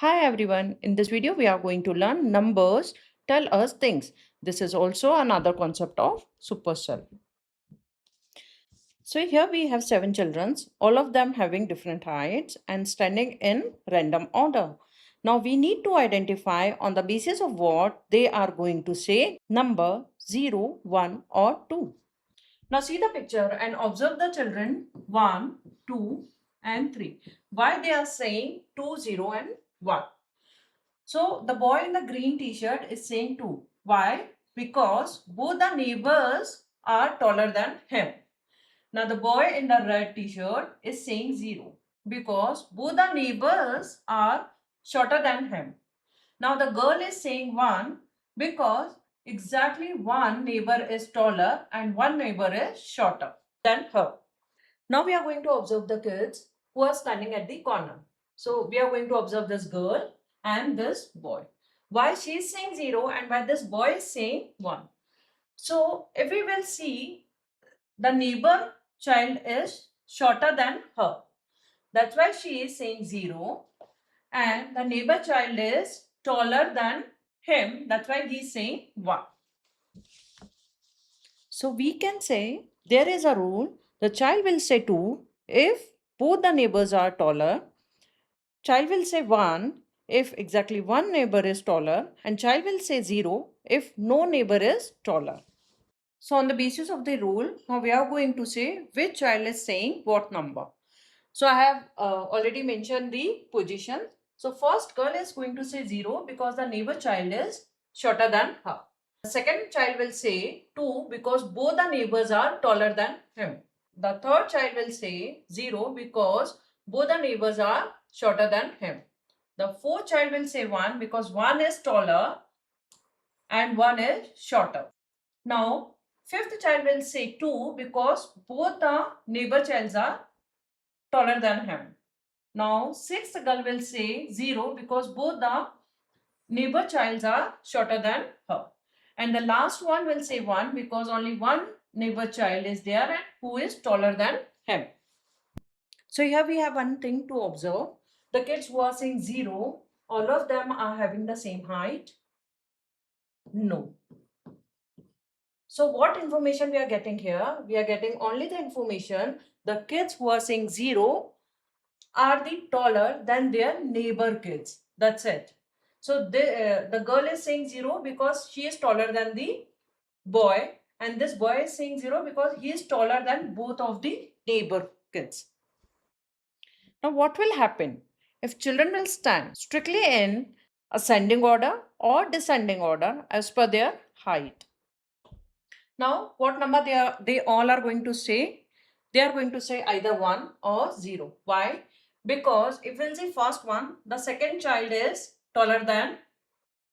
Hi everyone, in this video we are going to learn numbers tell us things. This is also another concept of supercell. So here we have 7 children, all of them having different heights and standing in random order. Now we need to identify on the basis of what they are going to say number 0, 1 or 2. Now see the picture and observe the children 1, 2 and 3. Why they are saying 2, 0 and 1? So the boy in the green t-shirt is saying 2. Why? Because both the neighbors are taller than him. Now the boy in the red t-shirt is saying 0 because both the neighbors are shorter than him. Now the girl is saying 1 because exactly one neighbor is taller and one neighbor is shorter than her. Now we are going to observe the kids who are standing at the corner. So we are going to observe this girl and this boy. Why she is saying 0 and why this boy is saying 1. So if we will see, the neighbor child is shorter than her. That's why she is saying 0 and the neighbor child is taller than him. That's why he is saying 1. So we can say there is a rule. The child will say 2 if both the neighbors are taller. Child will say 1 if exactly one neighbor is taller. And child will say 0 if no neighbor is taller. So on the basis of the rule, now we are going to say which child is saying what number. So I have already mentioned the position. So first girl is going to say 0 because the neighbor child is shorter than her. The second child will say 2 because both the neighbors are taller than him. The third child will say 0 because both the neighbors are shorter than him. The fourth child will say 1 because one is taller and one is shorter. Now, fifth child will say 2 because both the neighbor childs are taller than him. Now, sixth girl will say 0 because both the neighbor childs are shorter than her. And the last one will say 1 because only one neighbor child is there and who is taller than him. So here we have one thing to observe. The kids who are saying 0, all of them are having the same height? No. So what information we are getting here? We are getting only the information the kids who are saying 0 are the taller than their neighbor kids. That's it. So the girl is saying 0 because she is taller than the boy, and this boy is saying 0 because he is taller than both of the neighbor kids. Now what will happen if children will stand strictly in ascending order or descending order as per their height? Now what number they all are going to say? They are going to say either 1 or 0. Why? Because if we'll see first one, the second child is taller than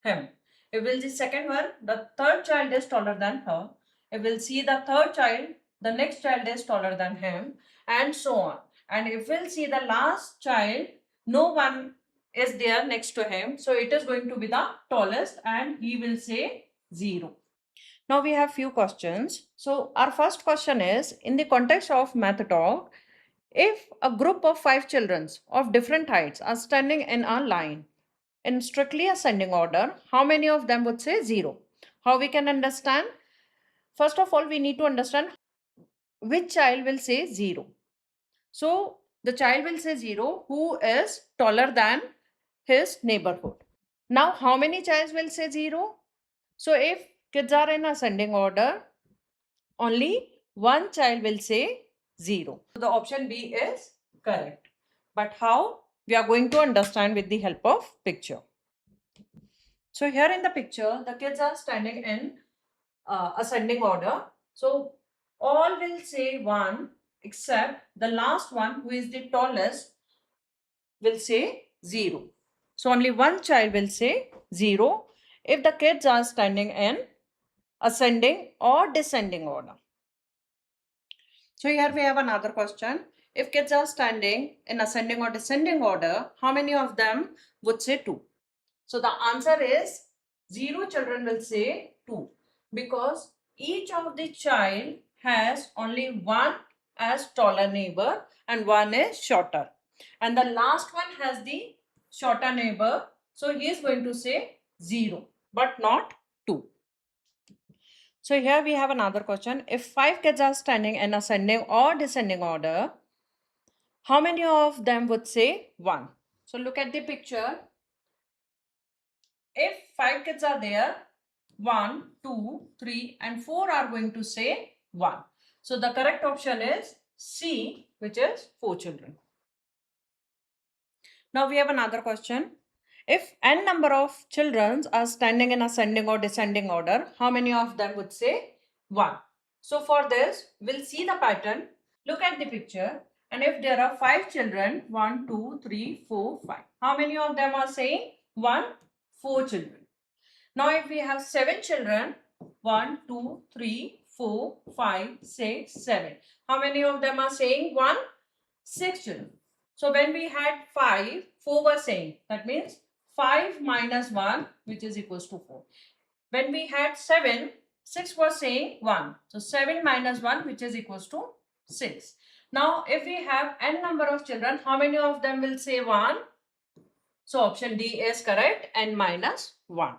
him. If we'll see second one, the third child is taller than her. If we'll see the third child, the next child is taller than him, and so on. And if we'll see the last child, no one is there next to him. So it is going to be the tallest and he will say 0. Now we have few questions. So our first question is, in the context of math talk, if a group of 5 children of different heights are standing in a line in strictly ascending order, how many of them would say 0? How we can understand? First of all, we need to understand which child will say 0. So the child will say 0 who is taller than his neighborhood. Now how many childs will say 0? So if kids are in ascending order, only one child will say 0. So the option B is correct. But how? We are going to understand with the help of picture. So here in the picture, the kids are standing in ascending order. So all will say 1 except the last one who is the tallest will say 0. So only one child will say 0 if the kids are standing in ascending or descending order. So here we have another question. If kids are standing in ascending or descending order, how many of them would say 2? So the answer is 0 children will say 2 because each of the child has only one as taller neighbor and one is shorter. And the last one has the shorter neighbor. So he is going to say 0, but not 2. So here we have another question. If 5 kids are standing in ascending or descending order, how many of them would say 1? So look at the picture. If 5 kids are there, 1, 2, 3 and 4 are going to say 1. So the correct option is C, which is 4 children. Now we have another question. If n number of children are standing in ascending or descending order, how many of them would say 1? So for this, we'll see the pattern. Look at the picture. And if there are 5 children, 1, 2, 3, 4, 5. How many of them are saying 1? 4 children. Now if we have 7 children, 1, 2, 3, 4, 5, 6, 7. How many of them are saying 1? 6 children. So when we had 5, 4 were saying. That means 5 minus 1, which is equals to 4. When we had 7, 6 was saying 1. So 7 minus 1, which is equals to 6. Now if we have n number of children, how many of them will say 1? So option D is correct, n minus 1.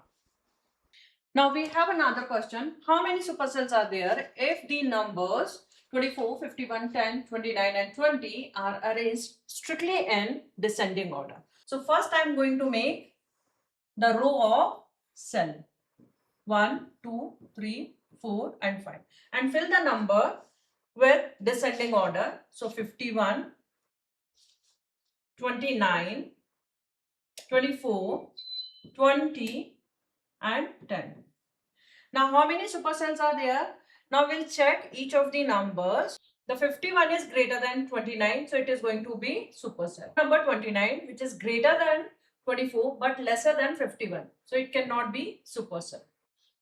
Now we have another question. How many supercells are there if the numbers 24, 51, 10, 29 and 20 are arranged strictly in descending order? So first I am going to make the row of cell 1, 2, 3, 4 and 5 and fill the number with descending order. So 51, 29, 24, 20 and 10. Now how many supercells are there? Now we'll check each of the numbers. The 51 is greater than 29, so it is going to be supercell. Number 29, which is greater than 24 but lesser than 51, so it cannot be supercell.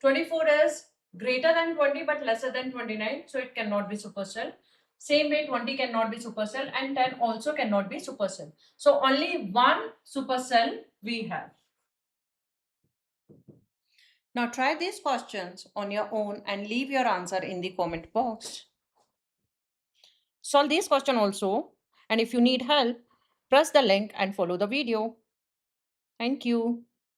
24 is greater than 20 but lesser than 29, so it cannot be supercell. Same way 20 cannot be supercell and 10 also cannot be supercell. So only one supercell we have. Now try these questions on your own and leave your answer in the comment box. Solve this question also, and if you need help, press the link and follow the video. Thank you.